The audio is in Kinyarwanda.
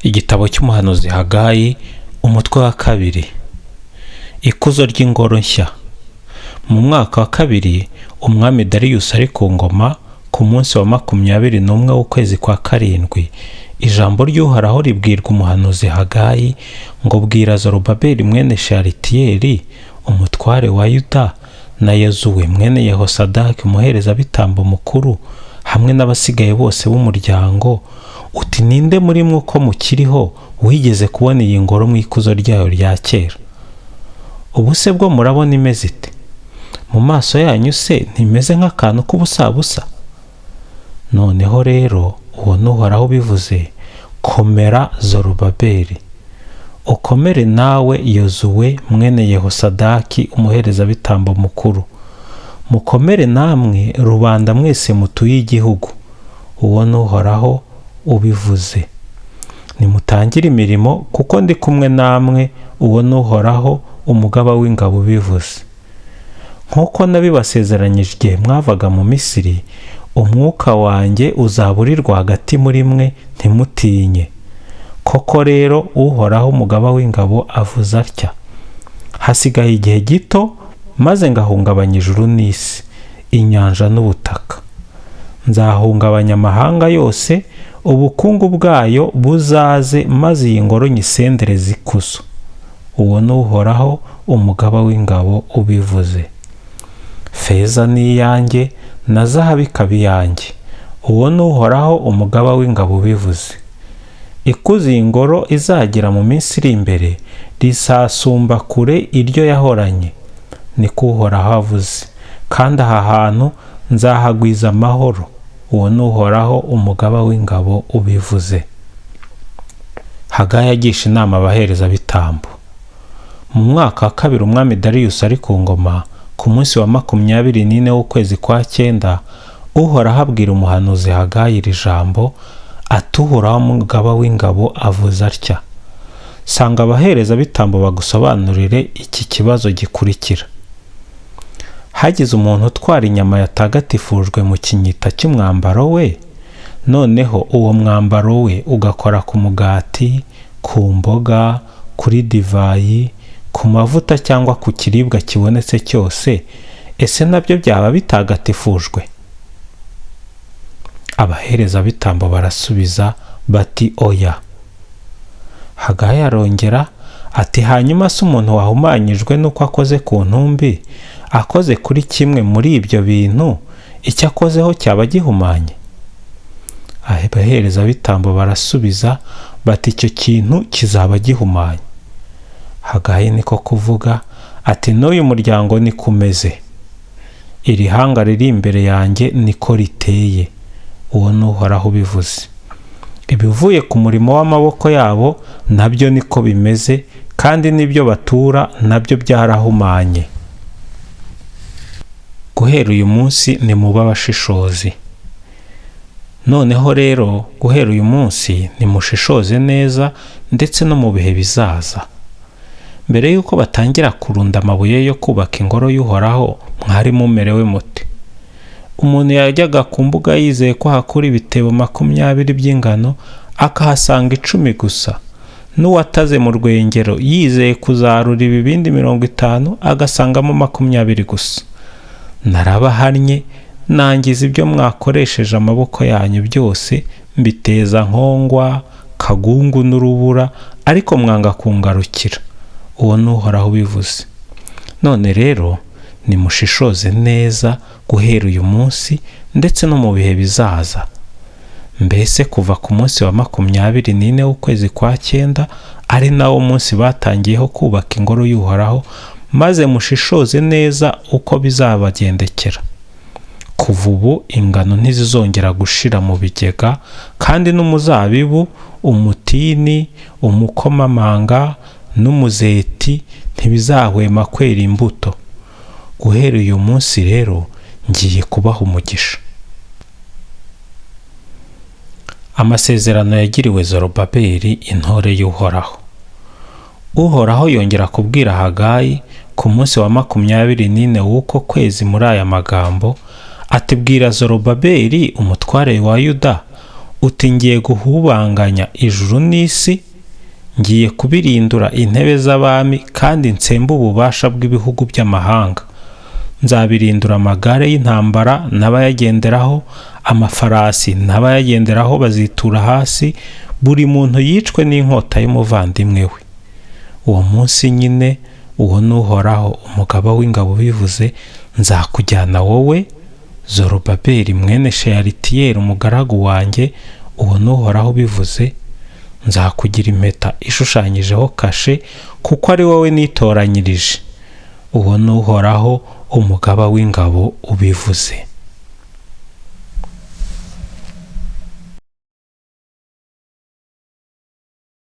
Igitabo cy'umuhanuzi Hagayi, umutwe wa 2. Ikuzo ry'ingoro nshya. Mu mwaka wa 2, umwami Dariyusi ari ku ngoma, ku munsi wa 21 w'ukwezi kwa 7, ijambo ry'Uhoraho ribwirwa umuhanuzi Hagayi ngo bwira Zorobabeli mwene Shealitiyeli, umutware wa Yuda, na Yozuwe mwene Yehosadaki umuherezabitambo mukuru, hamwe n'abasigaye bose b'umuryango, uti ninde muri mwe uko mukiriho wigeze kubona iyi ngoro mu ikuzo ryayo rya kera? Ubu se bwo murabona imeze ite? Mu maso yanyu se ntimeze nk'akantu k'ubusabusa? Noneho rero uwo n'Uhoraho bivuze, komera Zorobabeli, ukomere nawe Yozuwe mwene Yehosadaki umuherezabitambo mukuru, mukomere namwe rubanda mwese mutuye igihugu, uwo n'Uhoraho ubivuze. Nimutangire imirimo kuko ndi kumwe namwe, uwo n'Uhoraho umugaba w'ingabo ubivuze. Nk'uko nabibasezeranyije igihe mwavaga mu Misiri, umwuka wanjye uzaburirwa hagati muri mwe, ntimutinye. Koko rero Uhoraho umugaba w'ingabo avuze atya: hasigaye igihe gito, maze ngahungabanya ijuru n'isi, inyanja n'ubutaka. Nzahungabanya amahanga yose, ubukungu bwayo buzaze, maze iyi ngoro nyisendereze ikuzo. Uwo n'Uhoraho umugaba w'ingabo ubivuze. Feza ni iyanjye, na zahabu ikaba iyanjye, uwo n'Uhoraho umugaba w'ingabo ubivuze. Ikuzo iyi ngoro izagira mu minsi iri imbere rizasumba kure iryo yahoranye, niko Uhoraho avuze, kandi aha hantu nzahagwiza amahoro, uwo n'Uhoraho umugaba w'ingabo ubivuze. Hagayi agisha inama abaherezabitambo. Mu mwaka wa 2 umwami Dariyusi ari ku ngoma, ku munsi wa 24 w'ukwezi kwa 9, Uhoraho abwira umuhanuzi Hagayi iri jambo ati: Uhoraho umugaba w'ingabo avuze atya: sanga abaherezabitambo bagusobanurire iki kibazo gikurikira. Hagize umuntu utwara inyama yatagatifujwe mu kinyita cy'umwambaro we, noneho uwo mwambaro we ugakora ku mugati, ku mboga, kuri divayi, ku mavuta cyangwa ku kiribwa kibonetse cyose, ese nabyo byaba bitagatifujwe? Abaherezabitambo barasubiza bati oya. Hagayi arongera ati: hanyuma se umuntu wahumanyijwe n'uko akoze ku ntumbi, akoze kuri kimwe muri ibyo bintu, icyo akozeho cyaba gihumanye? Abaherezabitambo barasubiza bati icyo kintu kizaba gihumanye. Hagayi niko kuvuga ati: n'uyu muryango niko umeze, iri hanga riri imbere yanjye niko riteye, uwo n'Uhoraho ubivuze. Ibivuye ku murimo w'amaboko yabo nabyo niko bimeze, kandi n'ibyo batura nabyo byarahumanye. Guhera uyu munsi nimube abashishozi. Noneho rero guhera uyu munsi nimushishoze neza, ndetse no mu bihe bizaza. Mbere y'uko batangira kurunda amabuye yo kubaka ingoro y'Uhoraho, mwari mumerewe mute? Umuntu yajyaga ku mbuga yizeye ko hakura ibitebo 20 by'ingano, akahasanga 10 gusa. N'uwataze mu rwengero yizeye kuzarura ibibindi 50, agasangamo 20 gusa. Narabahannye, nangiza ibyo mwakoresheje amaboko yanyu byose, mbiteza nkongwa, kagungu n'urubura, ariko mwanga kungarukira, uwo n'Uhoraho ubivuze. None rero nimushishoze neza guhera uyu munsi, ndetse no mu bihe bizaza. Mbese kuva ku munsi wa 24 w'ukwezi kwa 9, ari nawo munsi batangiyeho kubaka ingoro y'Uhoraho, maze mushishoze neza uko bizabagendekera. Kuva ubu ingano ntizizongera gushira mu bigega, kandi n'umuzabibu, umutini, umukomamanga n'umuzeti ntibizahwema kwera imbuto. Guhera uyu munsi rero ngiye kubaha umugisha. Amasezerano yagiriwe Zorobabeli, intore y'Uhoraho. Uhoraho yongera kubwira Hagayi ku munsi wa 24 w'uko kwezi muri aya magambo ati: bwira Zorobabeli umutware wa Yuda, uti ngiye guhubanganya ijuru n'isi, ngiye kubirindura intebe z'abami kandi nsembe ububasha bw'ibihugu by'amahanga. Nzabirindura amagare y'intambara n'abayagenderaho, amafarasi n'abayagenderaho bazitura hasi, buri muntu yicwe n'inkota y'umuvandimwe we. Uwo munsi nyine, uwo ni Uhoraho umugaba w'ingabo bivuze, nzakujyana wowe Zorobabeli mwene Sheyalutiyeli umugaragu wanjye, uwo ni Uhoraho bivuze, nzakugira impeta ishushanyijeho kashe, kuko ari wowe nitoranyirije. Uwo ni Uhoraho umugaba w'ingabo ubivuze.